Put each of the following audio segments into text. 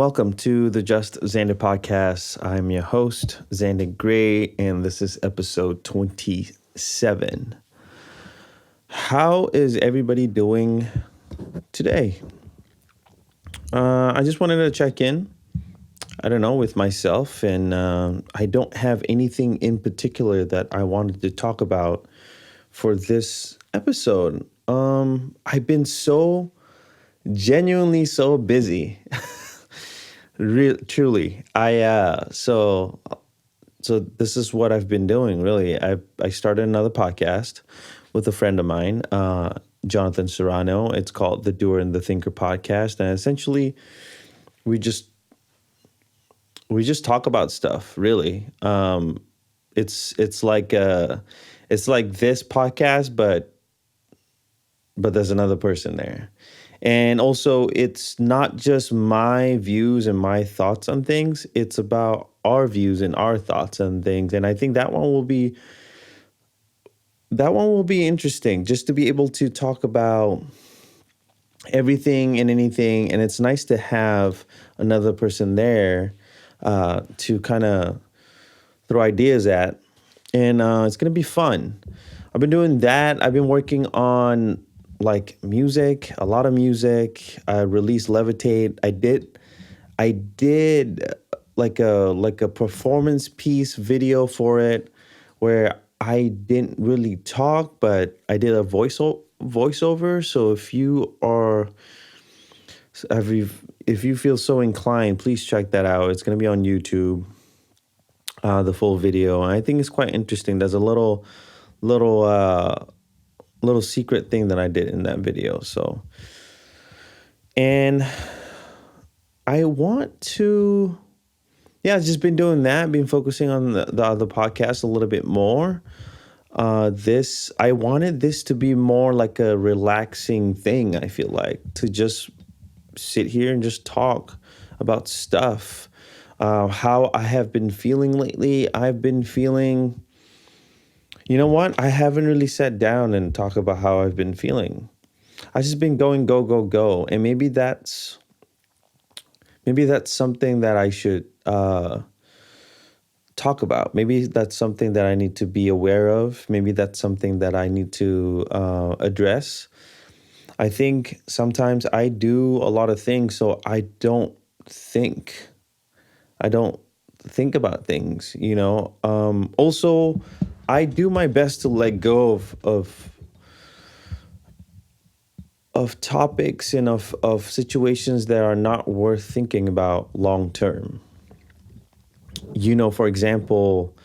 welcome to the Just Zander podcast. I'm your host, Zander Gray, and this is episode 27. How is everybody doing today? I just wanted to check in, with myself, and I don't have anything in particular that I wanted to talk about for this episode. I've been genuinely so busy. Truly, so this is what I've been doing. Really, I started another podcast with a friend of mine, Jonathan Serrano. It's called the Doer and the Thinker podcast, and essentially, we just talk about stuff. Really, it's like this podcast, but there's another person there. And also, it's not just my views and my thoughts on things. It's about our views and our thoughts on things. And I think that one will be interesting, just to be able to talk about everything and anything. And it's nice to have another person there to kind of throw ideas at. And it's going to be fun. I've been doing that. I've been working on music, a lot of music. I released Levitate. I did like a performance piece video for it where I didn't really talk, but I did a voiceover. So if you feel so inclined, please check that out. It's going to be on YouTube, the full video. And I think it's quite interesting. There's a little secret thing that I did in that video. So, and I want to, I've just been doing that, been focusing on the other podcast a little bit more. I wanted this to be more like a relaxing thing. I feel like to just sit here and just talk about stuff, how I have been feeling lately. I've been feeling, you know what? I haven't really sat down and talked about how I've been feeling. I've just been going, go, go, go. And maybe that's something that I should talk about. Maybe that's something that I need to be aware of. Maybe that's something that I need to address. I think sometimes I do a lot of things, so I don't think about things, Also, I do my best to let go of topics and of situations that are not worth thinking about long term. For example,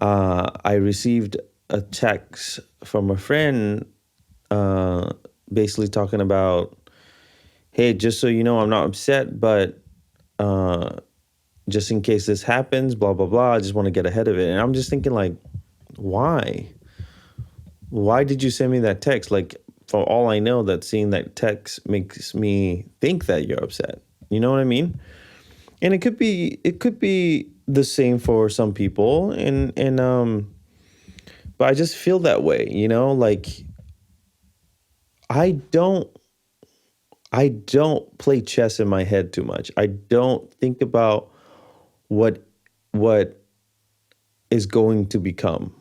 I received a text from a friend basically talking about, hey, just so you know, I'm not upset, but just in case this happens, blah, blah, blah, I just want to get ahead of it. And I'm just thinking, why? Why did you send me that text? For all I know, that seeing that text makes me think that you're upset. You know what I mean? And it could be the same for some people, but I just feel that way, I don't play chess in my head too much. I don't think about what is going to become.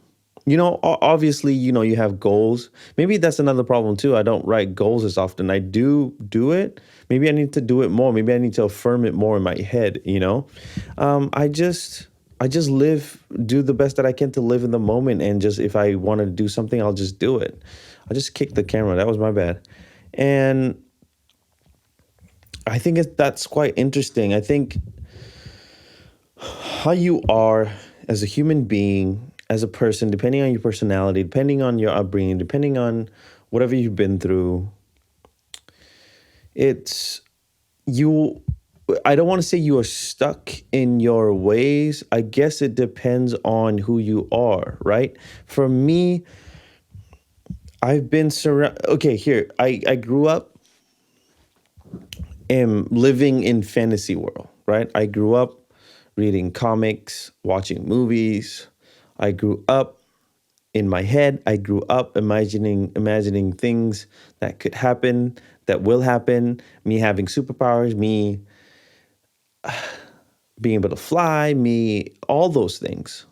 Obviously, you have goals. Maybe that's another problem too. I don't write goals as often. I do it. Maybe I need to do it more. Maybe I need to affirm it more in my head, I just do the best that I can to live in the moment. And just, if I want to do something, I'll just do it. I just kicked the camera. That was my bad. And I think that's quite interesting. I think how you are as a human being, as a person, depending on your personality, depending on your upbringing, depending on whatever you've been through, I don't want to say you are stuck in your ways. I guess it depends on who you are, right? For me, I've been surrounded. Okay, here, I grew up living in fantasy world, right? I grew up reading comics, watching movies. I grew up in my head. I grew up imagining things that could happen, that will happen, me having superpowers, me being able to fly, me, all those things.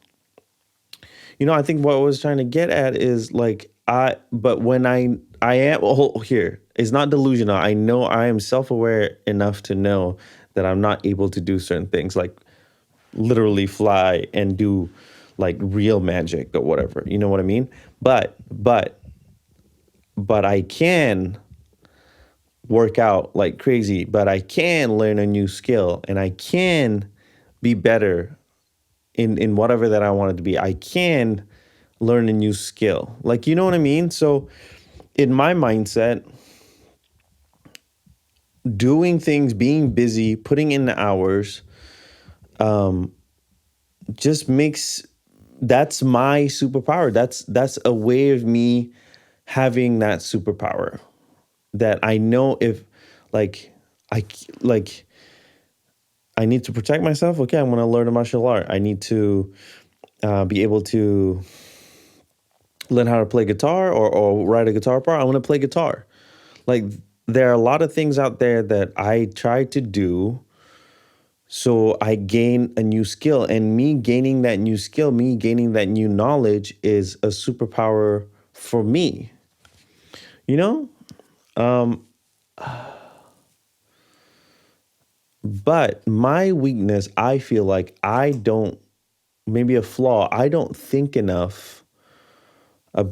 I think what I was trying to get at is like but when I am here, it's not delusional. I know I am self-aware enough to know that I'm not able to do certain things, like literally fly and do like real magic or whatever. You know what I mean? But I can work out like crazy, but I can learn a new skill and I can be better in whatever that I wanted to be. I can learn a new skill. Like, you know what I mean? So in my mindset, doing things, being busy, putting in the hours, just makes that's my superpower. That's a way of me having that superpower that I know if like I like I need to protect myself. Okay, I'm going to learn a martial art. I need to be able to learn how to play guitar or write a guitar part. I want to play guitar. Like there are a lot of things out there that I try to do so I gain a new skill. And me gaining that new skill, me gaining that new knowledge is a superpower for me. You know? But my weakness, I feel like maybe a flaw, I don't think enough I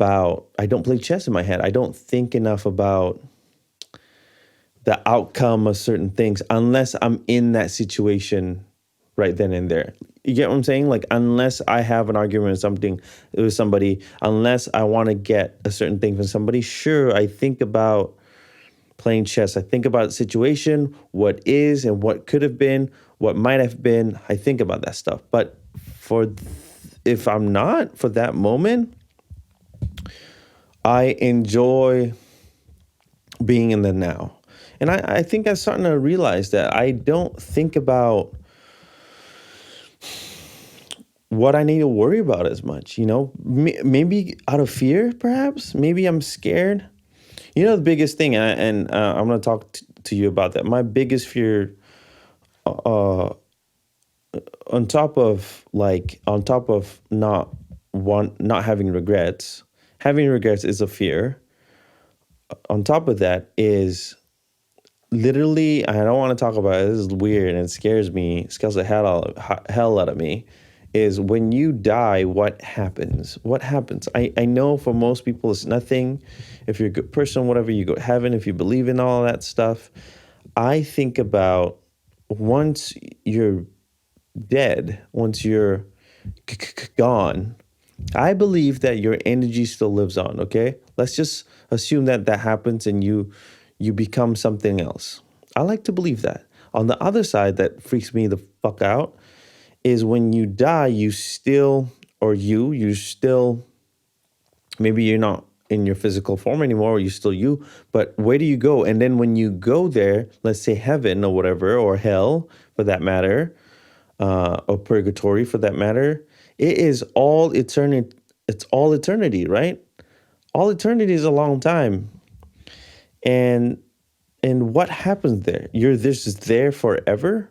don't play chess in my head. I don't think enough about the outcome of certain things unless I'm in that situation right then and there. You get what I'm saying? Like, unless I have an argument with somebody, unless I want to get a certain thing from somebody, sure, I think about playing chess. I think about the situation, what is and what could have been, what might have been. I think about that stuff. But if I'm not for that moment, I enjoy being in the now. And I think I'm starting to realize that I don't think about what I need to worry about as much, maybe out of fear, perhaps. Maybe I'm scared. The biggest thing, and I'm going to talk to you about that. My biggest fear, on top of not having regrets is a fear. On top of that is literally, I don't want to talk about it. This is weird and it scares the hell out of me. Is when you die, what happens? What happens? I know for most people it's nothing. If you're a good person, whatever, you go to heaven. If you believe in all that stuff, I think about once you're dead, once you're gone, I believe that your energy still lives on, okay? Let's just assume that happens and you become something else. I like to believe that. On the other side, that freaks me the fuck out is when you die, you still, maybe you're not in your physical form anymore, or you're still you, but where do you go? And then when you go there, let's say heaven or whatever, or hell for that matter, or purgatory for that matter, it is all eternity. It's all eternity, right? All eternity is a long time. And what happens there? You're just there forever?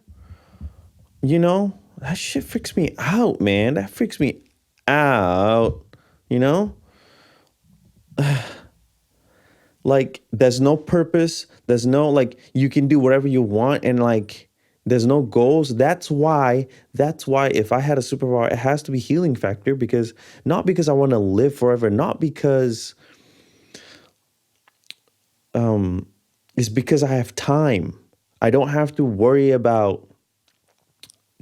That shit freaks me out, man. That freaks me out, you know? Like, there's no purpose. There's no, like, you can do whatever you want and, like, there's no goals. That's why if I had a superpower, it has to be healing factor not because I want to live forever, not because, it's because I have time. I don't have to worry about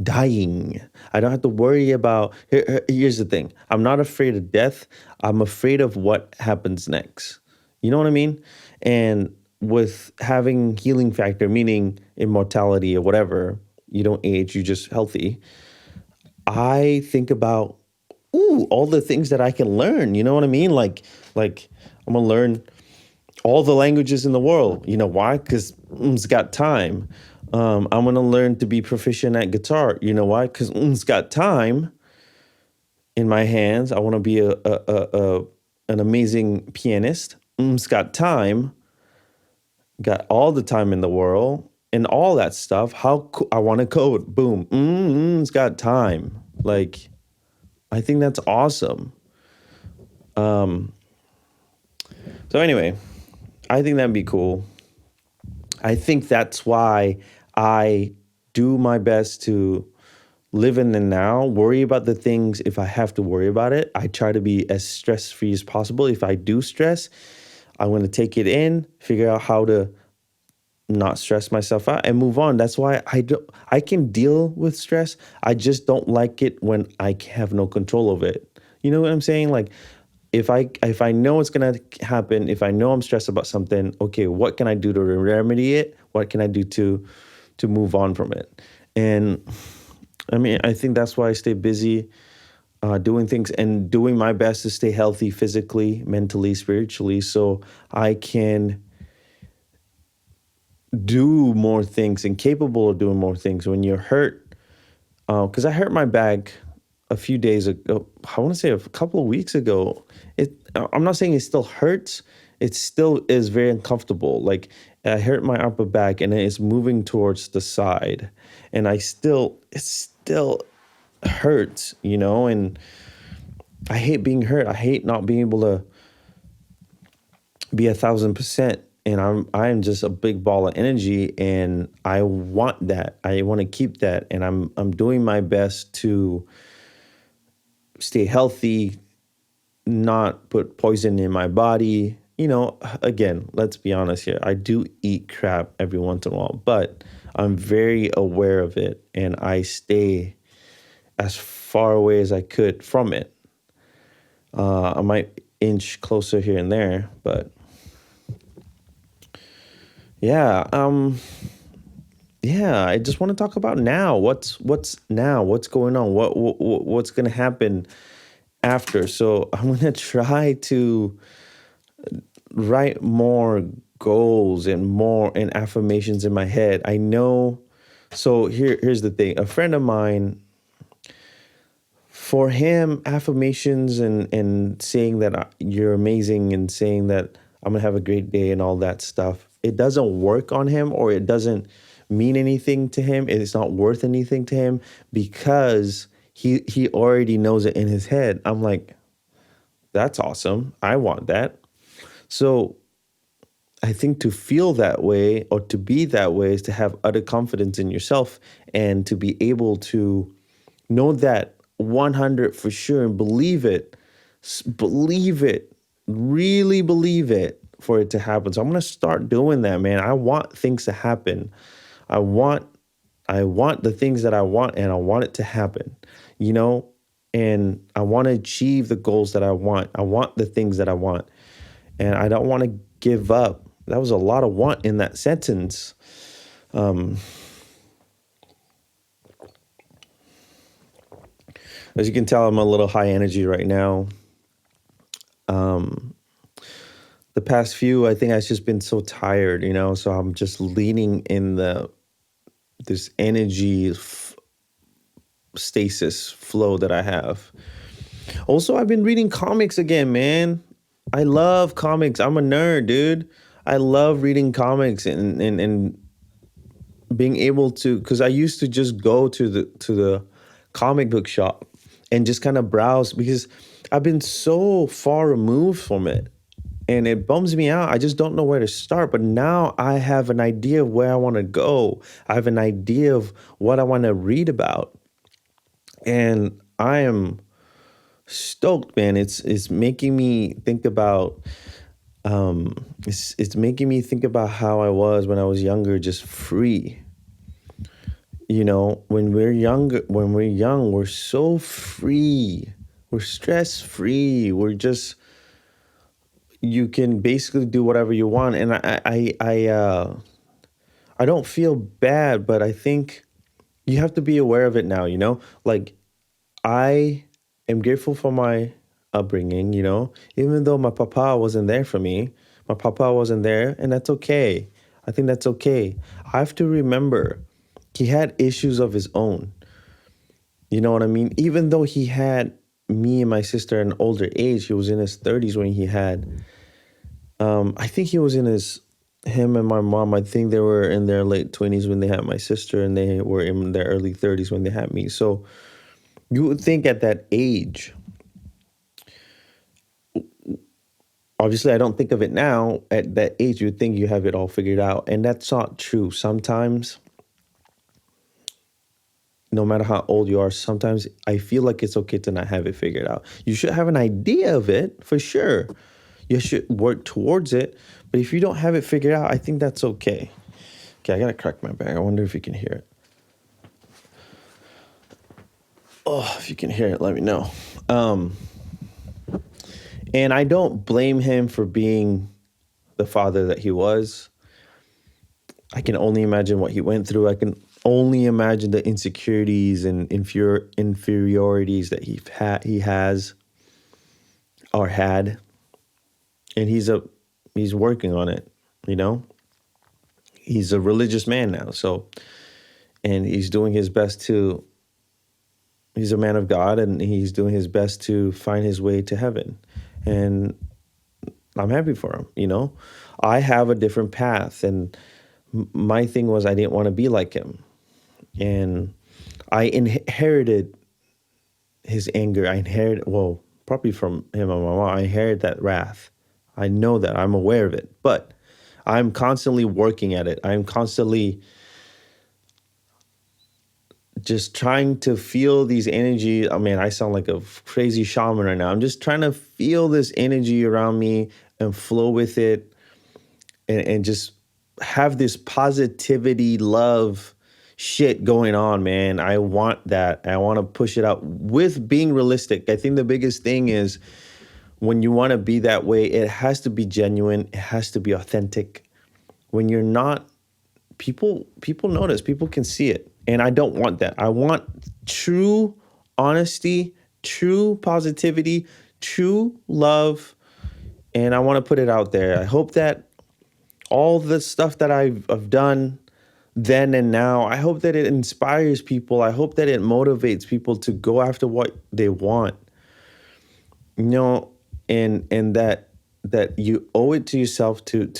dying. I don't have to worry about, here's the thing. I'm not afraid of death. I'm afraid of what happens next. You know what I mean? And with having healing factor, meaning immortality or whatever, you don't age, you're just healthy. I think about, all the things that I can learn. You know what I mean? Like I'm going to learn all the languages in the world. You know why? Because it's got time. I'm going to learn to be proficient at guitar. You know why? Because it's got time in my hands. I want to be an amazing pianist. It's got time. Got all the time in the world. and all that stuff. I want to code. Boom. It's got time. Like, I think that's awesome. Um, so anyway, I think that'd be cool. I think that's why I do my best to live in the now, worry about the things if I have to worry about it. I try to be as stress free as possible. If I do stress, I'm going to take it in, figure out how to not stress myself out and move on. That's why I can deal with stress. I just don't like it when I have no control over it. You know what I'm saying? Like, if I know it's gonna happen, if I know I'm stressed about something, okay, what can I do to remedy it? What can I do to move on from it? And I mean, I think that's why I stay busy, doing things and doing my best to stay healthy physically, mentally, spiritually, so I can do more things and capable of doing more things. When you're hurt, because I hurt my back a few days ago. I want to say a couple of weeks ago. I'm not saying it still hurts. It still is very uncomfortable. Like, I hurt my upper back and it's moving towards the side, and it still hurts, you know. And I hate being hurt. I hate not being able to be 1,000%. And I'm just a big ball of energy, and I want that. I want to keep that, and I'm doing my best to stay healthy, not put poison in my body. You know, again, let's be honest here. I do eat crap every once in a while, but I'm very aware of it, and I stay as far away as I could from it. I might inch closer here and there, but yeah, yeah. I just want to talk about now. What's now? What's going on? What's going to happen after? So I'm going to try to write more goals and affirmations in my head. I know. So here's the thing. A friend of mine, for him, affirmations and saying that you're amazing and saying that I'm gonna have a great day and all that stuff, it doesn't work on him, or it doesn't mean anything to him. It's not worth anything to him because he already knows it in his head. I'm like, that's awesome. I want that. So I think to feel that way or to be that way is to have utter confidence in yourself and to be able to know that 100 for sure and believe it. Believe it. Really believe it for it to happen. So I'm going to start doing that, man. I want things to happen. I want the things that I want, and I want it to happen, you know? And I want to achieve the goals that I want. I want the things that I want. And I don't want to give up. That was a lot of want in that sentence. As you can tell, I'm a little high energy right now. The past few, I think I've just been so tired, you know, so I'm just leaning in this energy stasis flow that I have. Also, I've been reading comics again, man. I love comics. I'm a nerd, dude. I love reading comics and being able to, because I used to just go to the comic book shop and just kind of browse, because I've been so far removed from it. And it bums me out. I just don't know where to start. But now I have an idea of where I want to go. I have an idea of what I want to read about. And I am stoked, man. It's making me think about it's making me think about how I was when I was younger, just free. You know, when we're young, we're so free. We're stress free. You can basically do whatever you want. And I don't feel bad, but I think you have to be aware of it now, you know? Like, I am grateful for my upbringing, you know? Even though my papa wasn't there for me, my papa wasn't there, and that's okay. I think that's okay. I have to remember he had issues of his own. You know what I mean? Even though he had me and my sister at an older age, he was in his 30s when he had, I think he was in his him and my mom, I think they were in their late 20s when they had my sister, and they were in their early 30s when they had me. So you would think at that age, obviously, I don't think of it now. At that age, you would think you have it all figured out. And that's not true. Sometimes, no matter how old you are, sometimes I feel like it's okay to not have it figured out. You should have an idea of it for sure. You should work towards it. But if you don't have it figured out, I think that's okay. Okay, I gotta crack my back. I wonder if you can hear it. Oh, if you can hear it, let me know. And I don't blame him for being the father that he was. I can only imagine what he went through. I can only imagine the insecurities and inferiorities that he has or had, and he's working on it. You know, he's a religious man now, so, and he's doing his best to. He's a man of God, and he's doing his best to find his way to heaven, and I'm happy for him. You know, I have a different path, and my thing was I didn't want to be like him. And I inherited his anger. I inherited, well, probably from him and my mom. I inherited that wrath. I know that. I'm aware of it. But I'm constantly working at it. I'm constantly just trying to feel these energy. I mean, I sound like a crazy shaman right now. I'm just trying to feel this energy around me and flow with it, and just have this positivity, love shit going on, man. I want that. I want to push it out with being realistic. I think the biggest thing is when you want to be that way, it has to be genuine. It has to be authentic. When you're not, people notice, people can see it. And I don't want that. I want true honesty, true positivity, true love. And I want to put it out there. I hope that all the stuff that I've done then and now, I hope that it inspires people. I hope that it motivates people to go after what they want. You know, and that you owe it to yourself to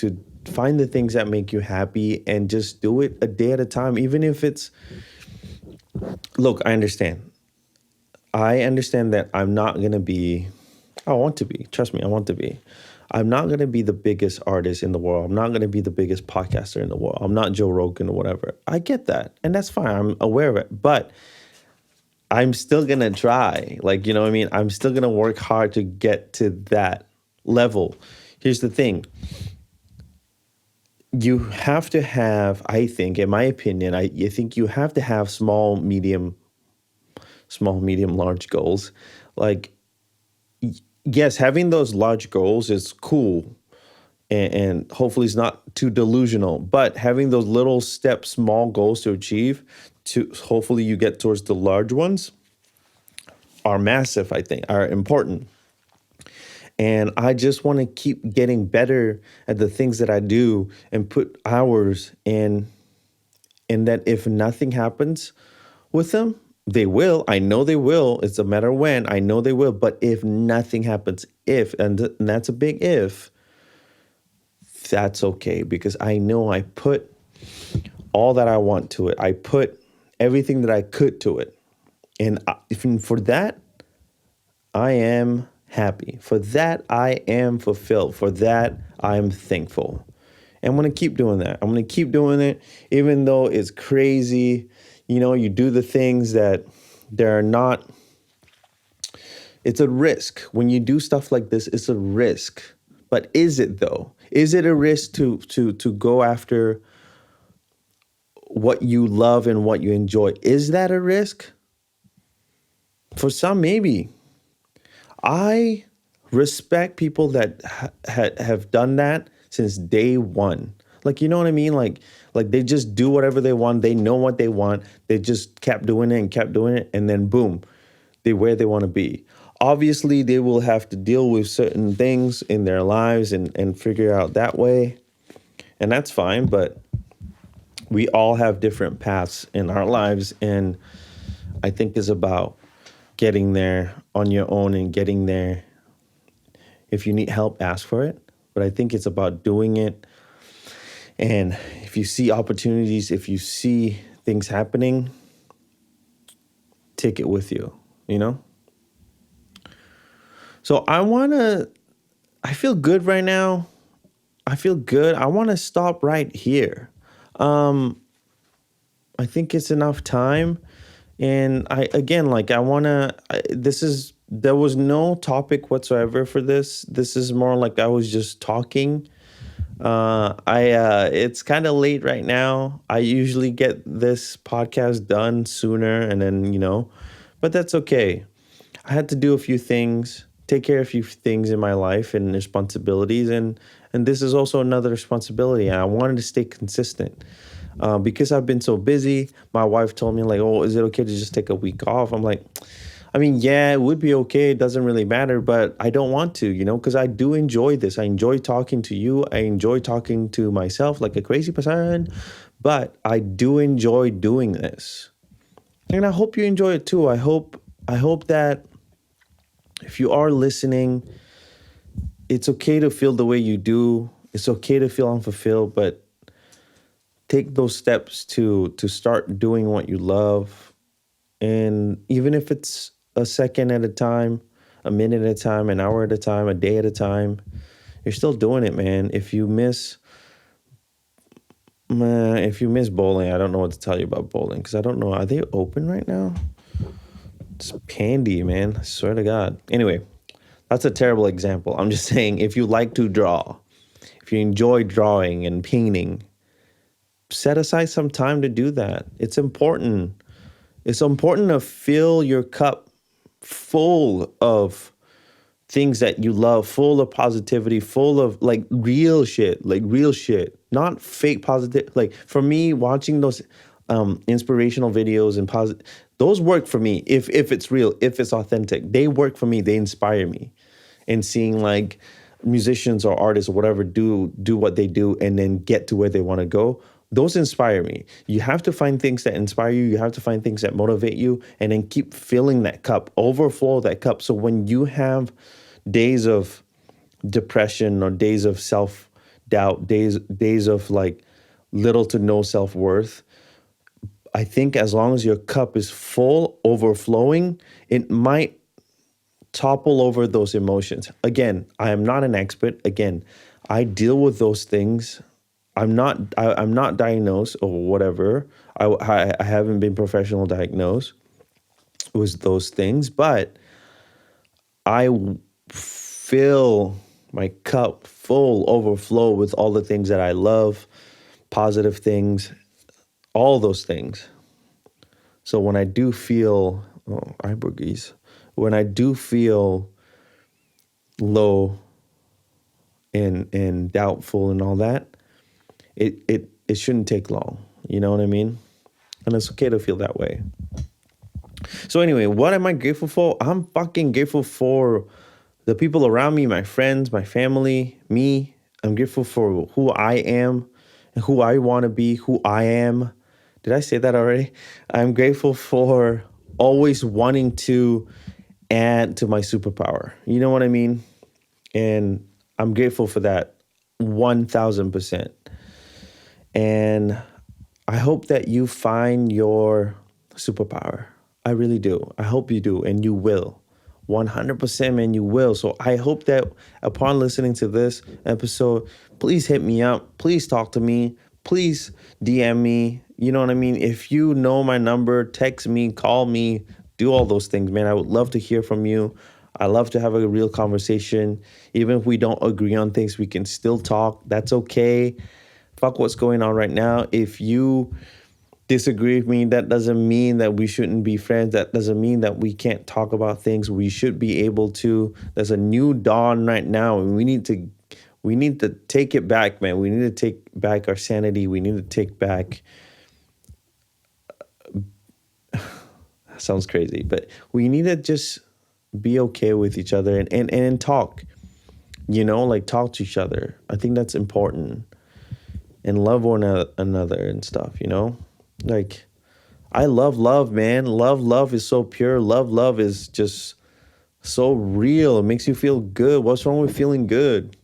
find the things that make you happy and just do it a day at a time, even if it's, look, I understand. I understand that I'm not going to be, I want to be, trust me, I want to be. I'm not going to be the biggest artist in the world. I'm not going to be the biggest podcaster in the world. I'm not Joe Rogan or whatever. I get that. And that's fine. I'm aware of it. But I'm still going to try. Like, you know what I mean? I'm still going to work hard to get to that level. Here's the thing. You have to have, I think, in my opinion, I think you have to have small, medium, large goals. Like, yes, having those large goals is cool, and hopefully it's not too delusional, but having those little steps, small goals to achieve, to hopefully you get towards the large ones, are massive, I think, are important. And I just want to keep getting better at the things that I do and put hours in, and that if nothing happens with them, they will. I know they will. It's a matter of when. I know they will. But if nothing happens, and that's a big if, that's okay, because I know I put all that I want to it. I put everything that I could to it. And for that, I am happy. For that, I am fulfilled. For that, I'm thankful. And I'm going to keep doing that. I'm going to keep doing it, even though it's crazy. You know, you do the things that they're not. It's a risk. When you do stuff like this, it's a risk. But is it, though? Is it a risk to go after what you love and what you enjoy? Is that a risk? For some, maybe. I respect people that have done that since day one. Like, you know what I mean? Like they just do whatever they want. They know what they want. They just kept doing it and kept doing it. And then boom, they're where they want to be. Obviously, they will have to deal with certain things in their lives and figure out that way. And that's fine. But we all have different paths in our lives. And I think it's about getting there on your own and getting there. If you need help, ask for it. But I think it's about doing it And if you see opportunities, if you see things happening, take it with you, you know? So I feel good right now. I feel good. I want to stop right here. Um, I think it's enough time. And again, like, there was no topic whatsoever for this. This is more like I was just talking. It's kind of late right now. I usually get this podcast done sooner and then, but that's okay. I had to do a few things, take care of a few things in my life and responsibilities, and this is also another responsibility. And I wanted to stay consistent because I've been so busy. My wife told me like, "Oh, is it okay to just take a week off?" I'm like, I mean, yeah, it would be okay. It doesn't really matter, but I don't want to, because I do enjoy this. I enjoy talking to you. I enjoy talking to myself like a crazy person, but I do enjoy doing this, and I hope you enjoy it too. I hope that if you are listening, it's okay to feel the way you do. It's okay to feel unfulfilled, but take those steps to start doing what you love. And even if it's a second at a time, a minute at a time, an hour at a time, a day at a time, you're still doing it, man. If you miss bowling, I don't know what to tell you about bowling because I don't know. Are they open right now? It's pandy, man. I swear to God. Anyway, that's a terrible example. I'm just saying, if you like to draw, if you enjoy drawing and painting, set aside some time to do that. It's important. It's important to fill your cup full of things that you love, full of positivity, full of like real shit, not fake positive. Like for me, watching those inspirational videos and those work for me. If it's real, if it's authentic, they work for me. They inspire me. And seeing like musicians or artists or whatever do what they do and then get to where they want to go, those inspire me. You have to find things that inspire you. You have to find things that motivate you, and then keep filling that cup, overflow that cup. So when you have days of depression or days of self-doubt, days of like little to no self-worth, I think as long as your cup is full, overflowing, it might topple over those emotions. Again, I am not an expert. Again, I deal with those things. I'm not diagnosed or whatever. I haven't been professional diagnosed with those things, but I fill my cup full, overflow with all the things that I love, positive things, all those things. So when I do feel, when I do feel low and doubtful and all that, it shouldn't take long. You know what I mean? And it's okay to feel that way. So anyway, what am I grateful for? I'm fucking grateful for the people around me, my friends, my family, me. I'm grateful for who I am and who I want to be, who I am. Did I say that already? I'm grateful for always wanting to add to my superpower. You know what I mean? And I'm grateful for that 1000%. And I hope that you find your superpower. I really do. I hope you do, and you will. 100%, man, you will. So I hope that upon listening to this episode, please hit me up. Please talk to me. Please DM me. You know what I mean? If you know my number, text me, call me, do all those things, man. I would love to hear from you. I love to have a real conversation. Even if we don't agree on things, we can still talk. That's okay. Fuck what's going on right now. If you disagree with me, that doesn't mean that we shouldn't be friends. That doesn't mean that we can't talk about things. We should be able to. There's a new dawn right now, and we need to take it back, man. We need to take back our sanity. We need to take back sounds crazy, but we need to just be okay with each other and talk, like talk to each other. I think that's important. And love one another and stuff, Like, I love, man. Love is so pure. Love is just so real. It makes you feel good. What's wrong with feeling good?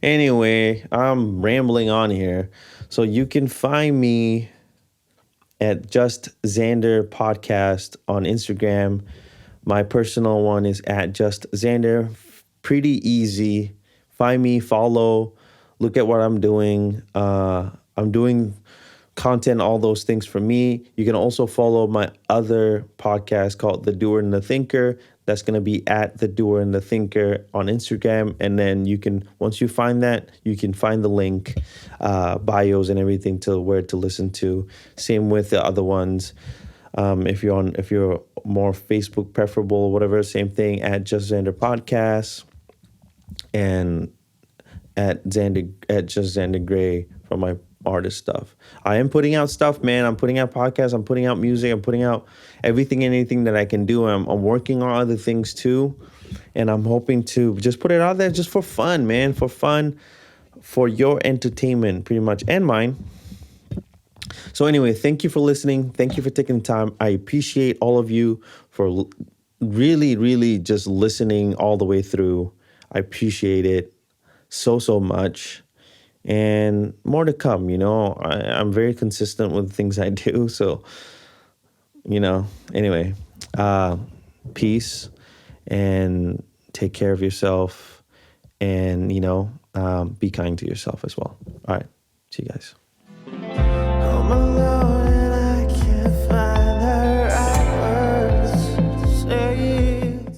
Anyway, I'm rambling on here. So you can find me at Just Zander Podcast on Instagram. My personal one is at Just Zander. Pretty easy. Find me, follow, look at what I'm doing. I'm doing content, all those things for me. You can also follow my other podcast called The Doer and the Thinker. That's going to be at The Doer and the Thinker on Instagram. And then you can, once you find that, you can find the link, bios and everything to where to listen to. Same with the other ones. If you're more Facebook preferable or whatever, same thing at Just Zander Podcast and at Just Zander Gray for my artist stuff. I am putting out stuff, man. I'm putting out podcasts. I'm putting out music. I'm putting out everything and anything that I can do. I'm working on other things too, and I'm hoping to just put it out there just for fun, man. For fun, for your entertainment, pretty much, and mine. So anyway, thank you for listening. Thank you for taking the time. I appreciate all of you for really, really just listening all the way through. I appreciate it so much. And more to come, I'm very consistent with the things I do. So, anyway, peace and take care of yourself and, be kind to yourself as well. All right. See you guys. Oh my Lord.